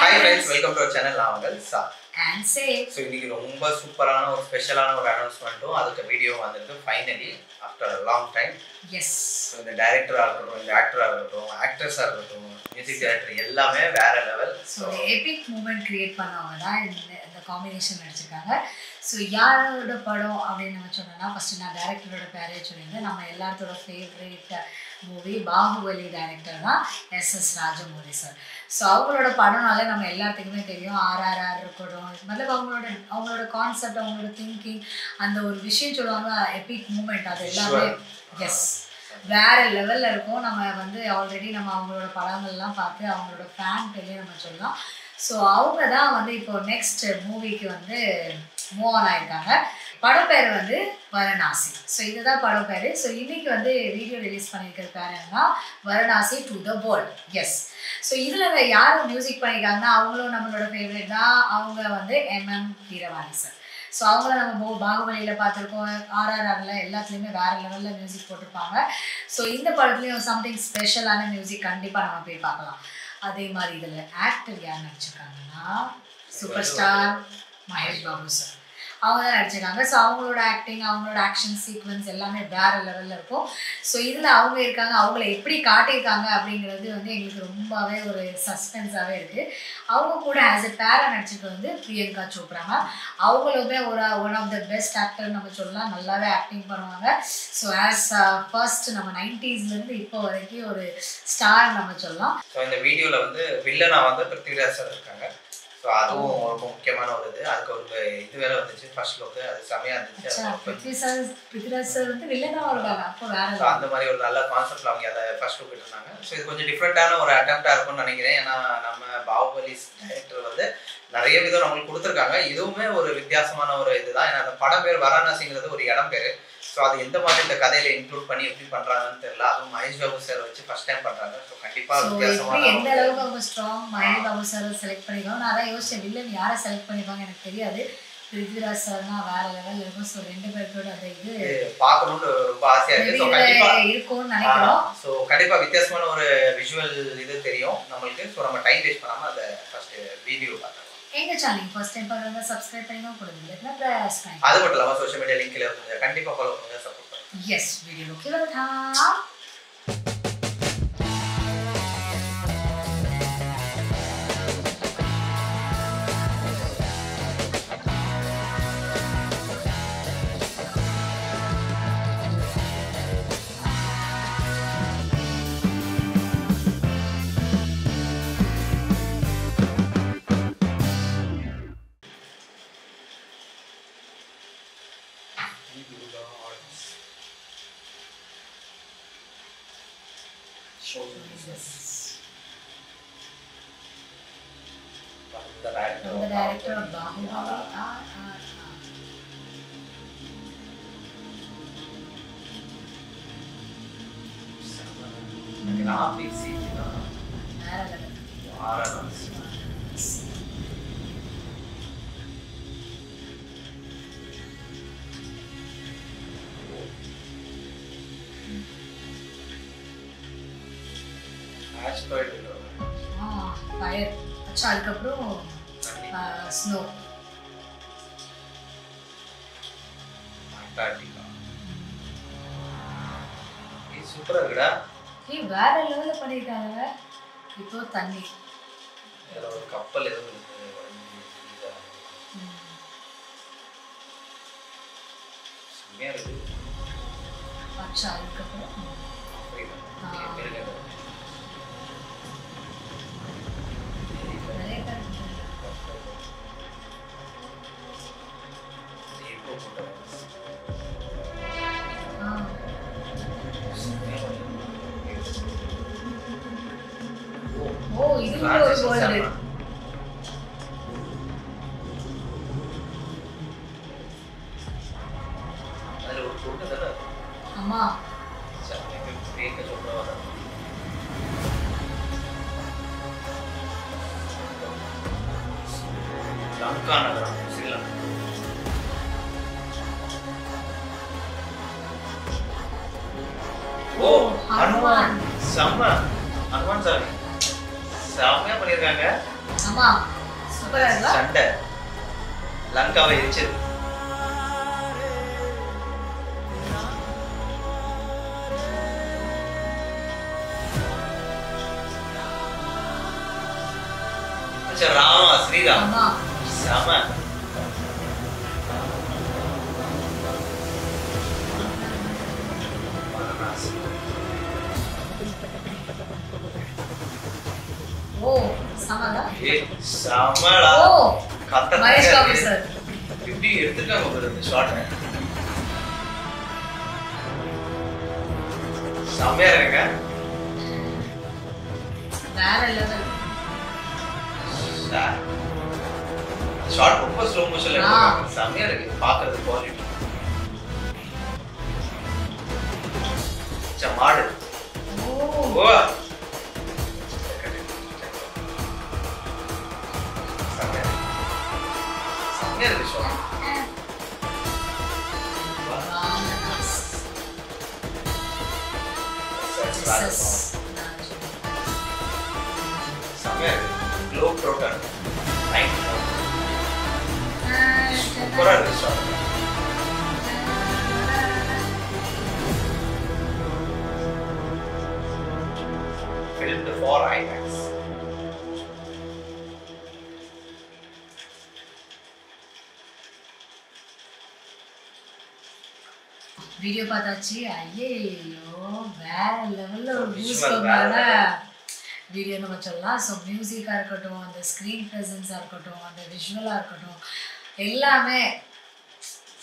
Hi friends, welcome to our channel. நான் உங்கள் சா and say so இன்னைக்கு ரொம்ப சூப்பரான ஒரு ஸ்பெஷலான ஒரு அனௌன்ஸ்மென்ட்டும் அதுக்கு வீடியோ வந்திருக்கு finally after a long time. yes so இந்த டைரக்டரா இருக்கட்டும், இந்த ஆக்டரா இருக்கட்டும், ஆக்ட்ரஸா இருக்கட்டும், மியூசிக் டைரக்டர் எல்லாமே வேற level. so the epic moment create பண்ணவங்க தான் இந்த காம்பினேஷன் நடிச்சிருக்காங்க. ஸோ யாரோட படம் அப்படின்னு நம்ம சொன்னோம்னா ஃபர்ஸ்ட் நான் டைரக்டரோட பேரே சொல்லியிருந்தேன். நம்ம எல்லாத்தோட ஃபேவரேட் மூவி பாகுபலி டைரக்டர் தான் எஸ் ராஜமௌலி சார். ஸோ அவங்களோட படம்னாலே நம்ம எல்லாத்துக்குமே தெரியும். ஆர்ஆர்ஆர் இருக்கட்டும், மਤਲਬ அவங்களோட கான்செப்ட், அவங்களோட திங்கிங், அந்த ஒரு விஷயம் சொல்லுவாங்க எபிக் மூமெண்ட், அது எல்லாமே எஸ் வேற லெவலில் இருக்கும். நம்ம வந்து ஆல்ரெடி நம்ம அவங்களோட படங்கள்லாம் பார்த்து அவங்களோட ஃபேன் பேர்லேயே நம்ம சொல்லலாம். ஸோ அவங்க தான் வந்து இப்போ நெக்ஸ்ட் மூவிக்கு வந்து மூவ் ஆன் ஆயிருக்காங்க. படம் பேர் வந்து வாரணாசி. ஸோ இதுதான் படம் பேர். ஸோ இன்னைக்கு வந்து வீடியோ ரிலீஸ் பண்ணியிருக்கிற பேர் என்னன்னா Varanasi to the world. Yes so இதில் யாரும் மியூசிக் பண்ணியிருக்காங்கன்னா அவங்களும் நம்மளோட ஃபேவரட் தான். அவங்க வந்து MM கீரவாணி சார். ஸோ அவங்கள நம்ம பாகுபலியில் பார்த்துருக்கோம், ஆர்ஆர்ஆரில் எல்லாத்துலேயுமே வேறு லெவலில் மியூசிக் போட்டிருப்பாங்க. ஸோ இந்த படத்துலேயும் சம்திங் ஸ்பெஷலான மியூசிக் கண்டிப்பாக நம்ம போய் பார்க்கலாம். அதே மாதிரி இதில் ஆக்டர் யார் நடிச்சிருக்காங்கன்னா super star Mahesh Babu sir அவங்க தான் நடிச்சிருக்காங்க. ஸோ அவங்களோட ஆக்டிங், அவங்களோட ஆக்ஷன் சீக்வன்ஸ் எல்லாமே வேறு லெவலில் இருக்கும். ஸோ இதில் அவங்க இருக்காங்க, அவங்கள எப்படி காட்டியிருக்காங்க அப்படிங்கிறது வந்து எங்களுக்கு ரொம்பவே ஒரு சஸ்பென்ஸாகவே இருக்குது. அவங்க கூட ஆஸ் எ பேரா நடிச்சிருக்க வந்து பிரியங்கா சோப்ரா மேம். அவங்களுமே one of the best actor நம்ம சொல்லலாம். நல்லாவே ஆக்டிங் பண்ணுவாங்க. ஸோ ஆஸ் ஃபர்ஸ்ட் நம்ம 90s இப்போ வரைக்கும் ஒரு ஸ்டார் நம்ம சொல்லலாம். ஸோ இந்த வீடியோவில் வந்து வில்லனா வந்து பிருத்திவிராஜ் சார் இருக்காங்க. ஸோ அதுவும் ரொம்ப முக்கியமான ஒரு இது. அதுக்கு ஒரு இது வேற வந்துச்சு ஃபர்ஸ்ட் லுக்கு, அது செமையாக இருந்துச்சு. பிருத்திவிராஜ் சார் வந்து வில்லனா வருவாங்க. அப்போ வேற அந்த மாதிரி ஒரு நல்ல கான்செப்ட்ல அவங்க அதை ஃபர்ஸ்ட் லுக் இருந்தாங்க. ஸோ இது கொஞ்சம் டிஃப்ரெண்டான ஒரு அட்டெம்ப்டாக இருக்கும்னு நினைக்கிறேன். ஏன்னா நம்ம பாகுபலி டைரக்டர் வந்து நிறைய விதம் நம்மளுக்கு கொடுத்துருக்காங்க. இதுவுமே ஒரு வித்தியாசமான ஒரு இதுதான். ஏன்னா அந்த படம் பேர் வாரணாசிங்கிறது ஒரு இடம் பேர். ஸோ அது எந்த மாதிரி இந்த கதையில இன்க்ளூட் பண்ணி எப்படி பண்றாங்கன்னு தெரியல. அதுவும் மகேஷ் பாபு சார் வச்சு ஃபர்ஸ்ட் டைம் பண்றாங்க. ஸோ கண்டிப்பா வித்தியாசமான எந்த அளவுக்கு அவங்க strong Mahesh Babu sir select பண்ணிருக்காங்க. நான் அதான் யோசிச்சேன், வில்லன் யாரை செலக்ட் பண்ணிருப்பாங்க எனக்கு தெரியாது. பிருத்திவிராஜ் சார்னா வேற லெவல் இருக்கும். ஸோ ரெண்டு பேருக்கோட அந்த இது பார்க்கணும்னு ரொம்ப ஆசையா இருக்கு. ஸோ கண்டிப்பா இருக்கும்னு நினைக்கிறோம். ஸோ கண்டிப்பா வித்தியாசமான ஒரு விஷுவல் இது தெரியும் நம்மளுக்கு. ஸோ நம்ம டைம் வேஸ்ட் பண்ணாம அதை ஃபர்ஸ்ட் வீடியோ பார்க்கலாம். எங்க சேனல் ஃபர்ஸ்ட் டைம் பார்க்கறதா சப்ஸ்கிரைப் பண்ணிக்கோங்க, கொடுங்க பிரஸ் பண்ணி. அது மட்டும் இல்லாம சோஷியல் மீடியா லிங்க்ல இருக்கு, கண்டிப்பா ஃபாலோ பண்ணுங்க, சப்போர்ட் பண்ணுங்க. எஸ் வீடியோ கிளம்பலாம். The director of Bahubali RRR. graphics is asteroid fire. अच्छा அதுக்கப்புறம் ஸ்னோ அண்டார்டிகா. இது சூப்பரா இருக்குடா. வேற லெவல்ல பண்ணிருக்காங்க. இப்போ தண்ணி இதுல ஒரு கப்பல் ஏதோ இருக்கு. செமையா இருக்கு. अच्छा அதுக்கப்புறம் இது ஒரு கோல்டு. அதுல ஒரு பொண்ணு தான. அம்மா சரி பிரேக்க சொல்றவா. லங்கா நகரம், ஸ்ரீலங்கா. ஹனுமான் செம்ம. ஹனுமான் சாமி செம்மையா பண்ணியிருக்காங்க. ஆமா சூப்பரா இருக்கா சண்டை லங்காவை எரிச்சது. ராமா ஸ்ரீராம் செம. ஓ சமடா சமடா ஓ கத்த மகேஷ் பாபு சார் இப்படி எடுத்துட்டாங்க ஒரு இந்த ஷாட் செமையா இருக்குங்க. வேற லெவல் ஷாட் ரொம்ப ஸ்லோ மோஷன்ல எடுத்துட்டாங்க. செமையா இருக்கு பாக்குறது குவாலிட்டி. மாடு ஓ செமையா இருக்கு ஷாட். செமையா இருக்கு. க்ளோ ப்ரோட்டான் சூப்பரா இருக்கு shot. filmed for IMAX. Video பார்த்தாச்சு. ஐயோ வேற லெவல்ல ஒரு visual பூஸ்டமான வீடியோ நம்ம சொல்லலாம். ஸோ மியூசிக்காக இருக்கட்டும், அந்த ஸ்க்ரீன் ப்ரெசன்ஸாக இருக்கட்டும், அந்த விஷுவலாக இருக்கட்டும், எல்லாமே.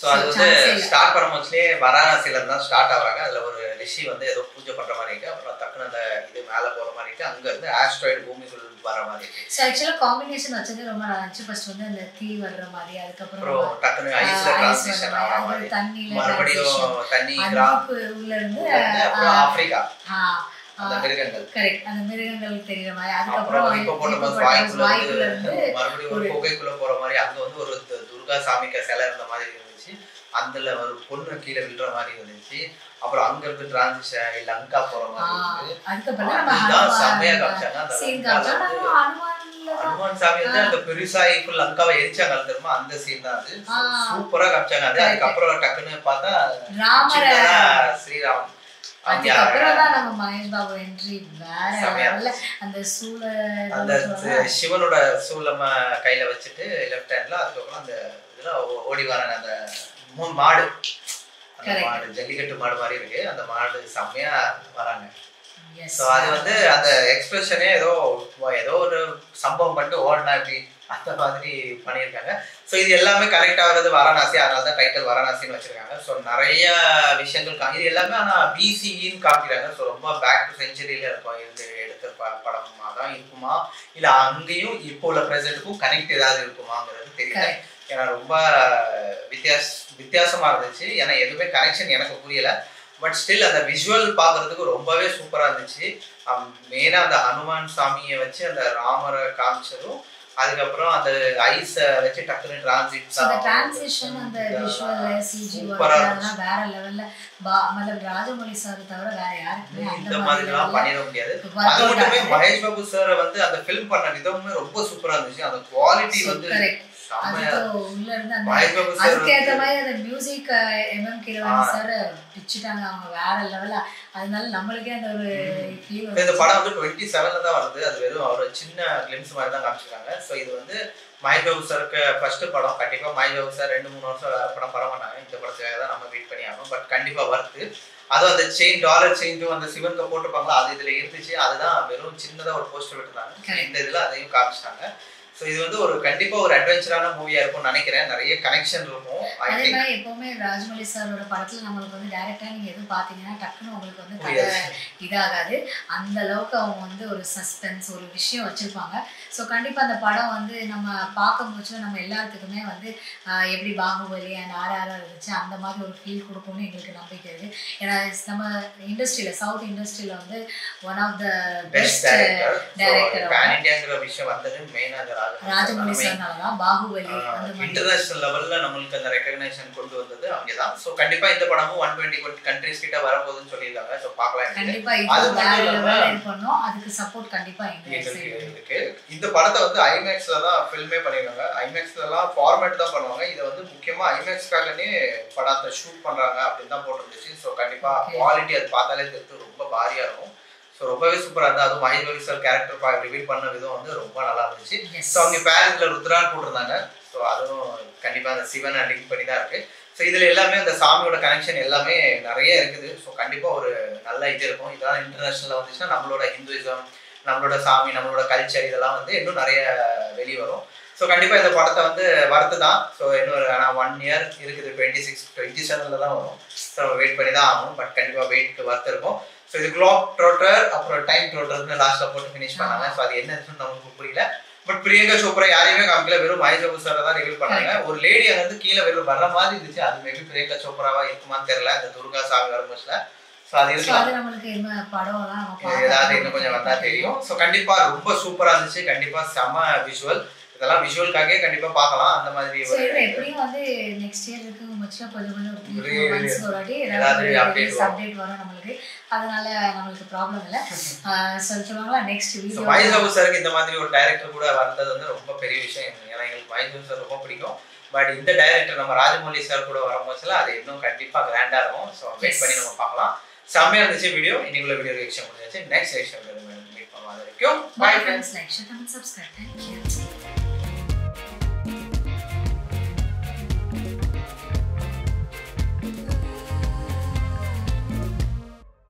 ஸோ அது வந்து ஸ்டார்ட் பண்ணும்போதுலேயே வாரணாசியில தான் ஸ்டார்ட் ஆகுறாங்க. அதில் ஒரு ரிஷி வந்து ஏதோ பூஜை பண்ணுற மாதிரி இருக்கு. அப்புறம் டக்குன்னு அந்த இது மேலே போகிற மாதிரி இருக்கு. அங்கேருந்து ஆஸ்ட்ராய்டு பூமிக்குள் வர மாதிரி இருக்கு. ஸோ ஆக்சுவலாக காம்பினேஷன் வச்சது ரொம்ப நல்லா இருந்துச்சு. ஃபர்ஸ்ட் வந்து அந்த தீ வர்ற மாதிரி, அதுக்கப்புறம் டக்குன்னு ஐஸ்ல டிரான்சிஷன் ஆகிற மாதிரி, தண்ணியில் மறுபடியும் தண்ணி உள்ள இருந்து அப்புறம் ஆப்பிரிக்கா அந்த மிருகங்கள் கரெக்ட் அந்த மிருகங்கள் தெரியுற மாதிரி, அப்புறம் அதுக்கப்புறம் ஹிப்போபோட்டமஸ் வாய்க்குள்ள இருந்து மறுபடியும் ஒரு குகைக்குள்ள போற மாதிரி, அங்க வந்து ஒரு துர்கா சாமிக்கு சிலை இருந்த மாதிரி இருந்துச்சு. அதுல ஒரு பொண்ணு கீழே விழுற மாதிரி இருந்துச்சு. அப்புறம் அங்க இருந்து டிரான்சிஷன் லங்கா போற மாதிரி இருந்துச்சு. அதுக்கப்புறம் செம்மையா காமிச்சாங்க. ஹனுமான் சாமி வந்து அந்த பெருசாயி லங்காவை எரிச்சாங்க தெரியுமா, அந்த சீன் தான் அது. சூப்பரா காமிச்சாங்க அது. அதுக்கப்புறம் டக்குன்னு பார்த்தா ஸ்ரீராம். அதுக்கப்புறம் தான் நம்ம மகேஷ் பாபு என்ட்ரி வேற லெவல்ல. அந்த சூள அந்த சிவனோட சூளம கையில வச்சுட்டு லெஃப்ட் ஹேண்ட்ல, அதுக்கப்புறம் அந்த இதுல ஓடி வராங்க அந்த மாடு. அந்த மாடு ஜல்லிக்கட்டு மாடு மாதிரி இருக்கு. அந்த மாடு செம்மையா வராங்க. ஸோ அது வந்து அந்த எக்ஸ்பிரஷனே ஏதோ ஒரு சம்பவம் பண்ணிட்டு ஓடனா இப்படி அந்த மாதிரி பண்ணியிருக்காங்க. ஸோ இது எல்லாமே கனெக்ட் ஆகுறது வாரணாசி. அதனால தான் டைட்டில் வாரணாசின்னு வச்சிருக்காங்க. ஸோ நிறைய விஷயங்கள் இது எல்லாமே ஆனால் பிசின்னு காமிக்கிறாங்க. ஸோ ரொம்ப பேக் டு செஞ்சுரியில இருக்கும் இருந்து எடுத்த படமா தான் இருக்குமா, இல்லை அங்கேயும் இப்போ உள்ள ப்ரெசென்ட்டுக்கும் கனெக்ட் ஏதாவது இருக்குமாங்கிறது தெரியல. ஏன்னா ரொம்ப வித்தியாசமா இருந்துச்சு. ஏன்னா எதுவுமே கனெக்ஷன் எனக்கு புரியல. பட் ஸ்டில் அந்த விஷுவல் பார்க்கறதுக்கு ரொம்பவே சூப்பரா இருந்துச்சு. மெயினா அந்த ஹனுமான் சாமியை வச்சு அந்த ராமரை காமிச்சதும், அதுக்கப்புறம் அந்த ஐஸை வச்சு டக்குனு டிரான்சிஷன் அந்த விஷுவல் சிஜி வர்க்லாம் வேற லெவல்ல. மத்தலப் ராஜமௌலி சார் தவிர வேற யாருக்குமே இந்த மாதிரிலாம் பண்ணிட முடியாது. அது மட்டுமே மகேஷ் பாபு சார் வந்து அந்த ஃபில்ம் பண்ண விதமே ரொம்ப சூப்பரா இருந்துச்சு. அந்த குவாலிட்டி வந்து உள்ள இருந்து அதுக்கேற்ற மாதிரி அந்த மியூசிக் எம்எம் கீரவாணி சார் பிச்சுட்டாங்க அவங்க வேற லெவலா. அதனால நம்மளுக்கே அந்த ஒரு ஃபீல். இந்த படம் வந்து 27ல தான் வருது. அது வெறும் ஒரு சின்ன கிளிம்ஸ் மாதிரி தான் காமிச்சிருக்காங்க. ஸோ இது வந்து மகேஷ் பாபு சாருக்கு ஃபர்ஸ்ட் படம். கண்டிப்பா மகேஷ் பாபு சார் 2-3 வருஷம் வேற படம் வர மாட்டாங்க. இந்த படத்துக்காக தான் நம்ம வெயிட் பண்ணி ஆகணும். பட் கண்டிப்பா வருது. அதுவும் அந்த செயின் டாலர் செயின்டும் அந்த சிவனுக்கு போட்டிருப்பாங்களா, அது இதுல இருந்துச்சு. அதுதான் வெறும் சின்னதா ஒரு போஸ்டர் விட்டுருந்தாங்க. இந்த இதுல அதையும் காமிச்சிட்டாங்க. ஸோ இது வந்து ஒரு கண்டிப்பா ஒரு அட்வென்ச்சரான மூவியா இருக்கும்னு நினைக்கிறேன். நிறைய கனெக்ஷன் இருக்கும். அதே மாதிரி எப்பவுமே ராஜமௌலி சாரோட படத்துல நம்மளுக்கு வந்து டைரக்டா நீங்க எதுவும் பாத்தீங்கன்னா டக்குன்னு உங்களுக்கு வந்து கதை இதாகாது. அந்த அளவுக்கு அவங்க வந்து ஒரு சஸ்பென்ஸ் ஒரு விஷயம் வச்சிருப்பாங்க. ஸோ கண்டிப்பா அந்த படம் வந்து நம்ம பார்க்கும்போது நம்ம எல்லாத்துக்குமே வந்து எப்படி பாகுபலி அண்ட் RRR இருந்துச்சு அந்த மாதிரி ஒரு ஃபீல் கொடுக்கும்னு எங்களுக்கு நம்பிக்கை இருக்கு. ஏன்னா நம்ம இண்டஸ்ட்ரியில சவுத் இண்டஸ்ட்ரியில வந்து one of the best director pan இந்தியாங்கிற விஷயம் வந்தது மெயினாக ராஜமௌலி சார்னால தான் பாகுபலி அந்த மாதிரி இன்டர்நேஷனல் லெவல்ல நம்மளுக்கு அந்த ரெகக்னேஷன் கொண்டு வந்தது அங்கதான். சோ கண்டிப்பா இந்த படமும் 120 கண்ட்ரீஸ் கிட்ட வரப்போகுதுன்னு சொல்லியிருக்காங்க. சோ பார்க்கலாம். கண்டிப்பா இது வேற லெவல்ல பண்ணோம். அதுக்கு சப்போர்ட் கண்டிப்பா இருக்கு. இந்த படத்தை வந்து ஐமேக்ஸ்ல தான் ஃபில்மே பண்ணிருக்காங்க. ஐமேக்ஸ்ல எல்லாம் ஃபார்மேட் தான் பண்ணுவாங்க. இதை வந்து முக்கியமா ஐமேக்ஸ்க்காகவே படத்தை ஷூட் பண்றாங்க அப்படின்னு தான் போட்டுருந்துச்சு. ஸோ கண்டிப்பா குவாலிட்டி அது பார்த்தாலே தெரிஞ்சு ரொம்ப பாரியா இருக்கும். ஸோ ரொம்பவே சூப்பராக இருந்தது. அதுவும் மகேஷ் சார் கேரக்டர் ரிவீல் பண்ண விதம் வந்து ரொம்ப நல்லா இருந்துச்சு. ஸோ அவங்க பேரண்ட்ல ருத்ரான் போட்டிருந்தாங்க. ஸோ அதுவும் கண்டிப்பா அந்த சிவனை லிங்க் பண்ணி தான் இருக்கு. ஸோ இதுல எல்லாமே அந்த சாமியோட கனெக்ஷன் எல்லாமே நிறைய இருக்குது. ஸோ கண்டிப்பா ஒரு நல்ல இது இருக்கும். இதெல்லாம் இன்டர்நேஷனல்ல வந்துச்சுன்னா நம்மளோட ஹிந்துயிசம், நம்மளோட சாமி, நம்மளோட கல்ச்சர் இதெல்லாம் வந்து இன்னும் நிறைய வெளியே வரும். ஸோ கண்டிப்பா இந்த படத்தை வந்து வரத்து தான். ஸோ இன்னொரு 1 இயர் இருக்குது. 27 தான் வரும். ஸோ வெயிட் பண்ணி தான் ஆகணும். பட் கண்டிப்பா வெயிட்க்கு வரத்து இருக்கும். ஸோ இது கிளாக் ட்ரோட்டர் அப்புறம் டைம் ட்ரோட்டர்னு லாஸ்ட்ல போட்டு ஃபினிஷ் பண்ணாங்க. ஸோ அது என்னன்னு நமக்கு புரியல. பட் பிரியங்கா சோப்ரா யாரையுமே காமிக்கல, வெறும் மகேஷ் சார் தான் ரிவீல் பண்ணாங்க. ஒரு லேடி அங்க இருந்து கீழே வெறும் வர்ற மாதிரி இருந்துச்சு. அது மேபி பிரியங்கா சோப்ராவா இருக்குமான்னு தெரியல. அந்த துர்கா சாமி வரும்போதுல ஸோ அது இருக்கலாம். ஏதாவது இன்னும் கொஞ்சம் வந்தா தெரியும். ஸோ கண்டிப்பா ரொம்ப சூப்பரா இருந்துச்சு. கண்டிப்பா செம விஷுவல். இதெல்லாம் விஷுவல்காகவே கண்டிப்பா பார்க்கலாம். அந்த மாதிரி எப்படியும் வந்து நெக்ஸ்ட் இயர் இருக்கு மச்சா கொஞ்சம் ஒரு 3 months ஒருவாட்டி ஏதாவது அப்டேட் வரும் நம்மளுக்கு. அதனால நம்மளுக்கு ப்ராப்ளம் இல்ல. சொல்லுவாங்களா நெக்ஸ்ட் வீடியோ மகேஷ் சாருக்கு இந்த மாதிரி ஒரு டைரக்டர் கூட வந்தது வந்து ரொம்ப பெரிய விஷயம். ஏன்னா எங்களுக்கு மகேஷ் சார் ரொம்ப பிடிக்கும். பட் இந்த டைரக்டர் நம்ம ராஜமௌலி சார் கூட வரும்போதுல அது இன்னும் கண்டிப்பா கிராண்டா இருக்கும். ஸோ வெயிட் பண்ணி நம்ம பார்க்கலாம். செம்மையா இருந்துச்சு வீடியோ. இன்னைக்குள்ள வீடியோ ரியாக்ஷன் முடிஞ்சாச்சு. நெக்ஸ்ட் ரியாக்ஷன் மீட் பண்ணலாம். வரைக்கும் bye friends. Like share comment subscribe. Thank you.